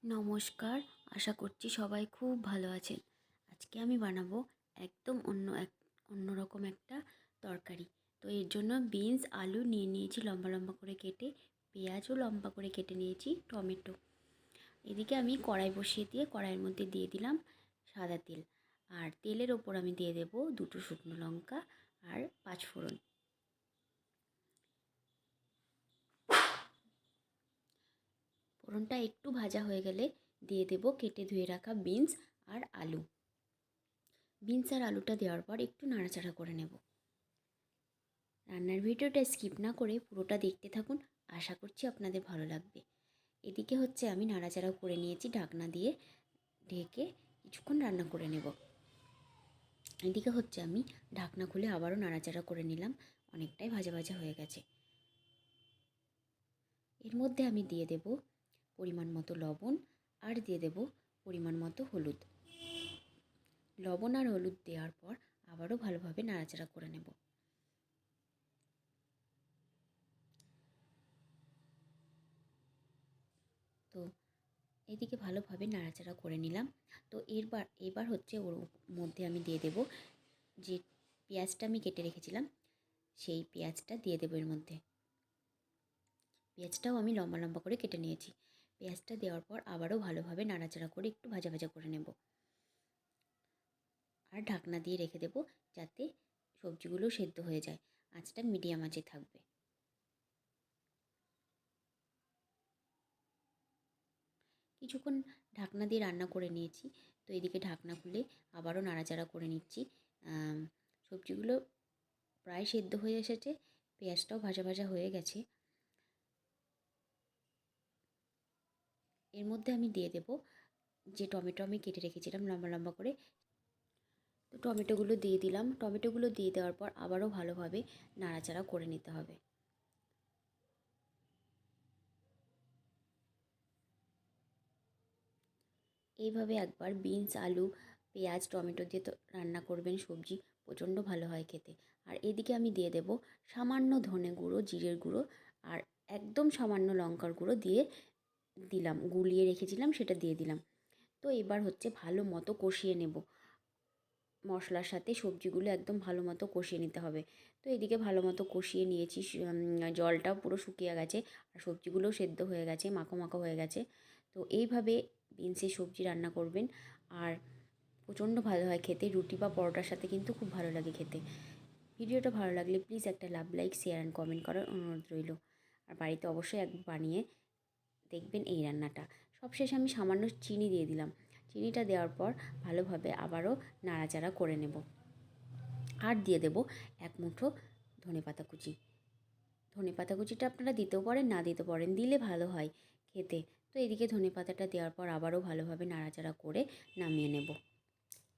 নমস্কার, আশা করছি সবাই খুব ভালো আছেন। আজকে আমি বানাবো একদম অন্যরকম একটা তরকারি। তো এর জন্য বিনস আলু নিয়ে নিয়েছি লম্বা লম্বা করে কেটে, পেঁয়াজও লম্বা করে কেটে নিয়েছি, টমেটো। এদিকে আমি কড়াই বসিয়ে দিয়ে কড়াইয়ের মধ্যে দিয়ে দিলাম সাদা তেল। আর তেলের ওপর আমি দিয়ে দেবো 2টো শুকনো লঙ্কা আর 5 ফোড়ন। ফোড়নটা একটু ভাজা হয়ে গেলে দিয়ে দেবো কেটে ধুয়ে রাখা বিনস আর আলু। বিনস আর আলুটা দেওয়ার পর একটু নাড়াচাড়া করে নেব। রান্নার ভিডিওটা স্কিপ না করে পুরোটা দেখতে থাকুন, আশা করছি আপনাদের ভালো লাগবে। এদিকে হচ্ছে আমি নাড়াচাড়া করে নিয়েছি, ঢাকনা দিয়ে ঢেকে কিছুক্ষণ রান্না করে নেব। এদিকে হচ্ছে আমি ঢাকনা খুলে আবারও নাড়াচাড়া করে নিলাম, অনেকটাই ভাজা ভাজা হয়ে গেছে। এর মধ্যে আমি দিয়ে দেব পরিমাণ মতো লবণ আর দিয়ে দেব পরিমাণ মতো হলুদ। লবণ আর হলুদ দেওয়ার পর আবারও ভালোভাবে নাড়াচাড়া করে নেব। তো এদিকে ভালোভাবে নাড়াচাড়া করে নিলাম। তো এবার হচ্ছে ওর মধ্যে আমি দিয়ে দেব যে পেঁয়াজটা আমি কেটে রেখেছিলাম, সেই পেঁয়াজটা দিয়ে দেবো এর মধ্যে। পেঁয়াজটাও আমি লম্বা লম্বা করে কেটে নিয়েছি। পেঁয়াজটা দেওয়ার পর আবারও ভালোভাবে নাড়াচাড়া করে একটু ভাজা ভাজা করে নেব। আর ঢাকনা দিয়ে রেখে দেব যাতে সবজিগুলো সেদ্ধ হয়ে যায়। আঁচটা মিডিয়াম আঁচে থাকবে। কিছুক্ষণ ঢাকনা দিয়ে রান্না করে নিয়েছি। তো এদিকে ঢাকনা খুলে আবারও নাড়াচাড়া করে নিচ্ছি। সবজিগুলো প্রায় সেদ্ধ হয়ে এসেছে, পেঁয়াজটাও ভাজা ভাজা হয়ে গেছে। এর মধ্যে আমি দিয়ে দেব যে টমেটো আমি কেটে রেখেছিলাম লম্বা লম্বা করে। তো টমেটোগুলো দিয়ে দিলাম। টমেটোগুলো দিয়ে দেওয়ার পর আবারও ভালোভাবে নাড়াচাড়া করে নিতে হবে। এইভাবে একবার বিনস আলু পেঁয়াজ টমেটো দিয়ে তো রান্না করবেন, সবজি প্রচণ্ড ভালো হয় খেতে। আর এদিকে আমি দিয়ে দেব সামান্য ধনে গুঁড়ো, জিরের গুঁড়ো আর একদম সামান্য লঙ্কার গুঁড়ো দিয়ে দিলাম, গুলিয়ে রেখেছিলাম সেটা দিয়ে দিলাম। তো এবার হচ্ছে ভালো মতো কষিয়ে নেব। মশলার সাথে সবজিগুলো একদম ভালো মতো কষিয়ে নিতে হবে। তো এদিকে ভালো মতো কষিয়ে নিয়েছি, জলটাও পুরো শুকিয়ে গেছে আর সবজিগুলোও সেদ্ধ হয়ে গেছে, মাখো মাখো হয়ে গেছে। তো এইভাবে বিনসের সবজি রান্না করবেন আর প্রচণ্ড ভালো হয় খেতে। রুটি বা পরোটার সাথে কিন্তু খুব ভালো লাগে খেতে। ভিডিওটা ভালো লাগলে প্লিজ একটা লাইক শেয়ার অ্যান্ড কমেন্ট করার অনুরোধ রইল। আর বাড়িতে অবশ্যই একবার বানিয়ে দেখবেন এই রান্নাটা। সবশেষে আমি সামান্য চিনি দিয়ে দিলাম। চিনিটা দেওয়ার পর ভালোভাবে আবারও নাড়াচাড়া করে নেব। আর দিয়ে দেব 1 মুঠো ধনেপাতা কুচি। ধনেপাতা কুচিটা আপনারা দিতেও পারেন, না দিতে পারেন, দিলে ভালো হয় খেতে। তো এদিকে ধনেপাতাটা দেওয়ার পর আবারও ভালোভাবে নাড়াচাড়া করে নামিয়ে নেব।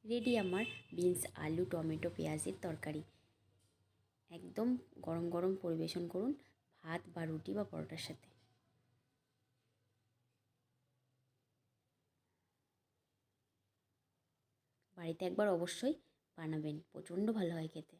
রেডি আমার বিনস আলু টমেটো পেঁয়াজের তরকারি। একদম গরম গরম পরিবেশন করুন ভাত বা রুটি বা পরোটার সাথে। বাড়িতে একবার অবশ্যই বানাবেন, প্রচণ্ড ভালো হয় খেতে।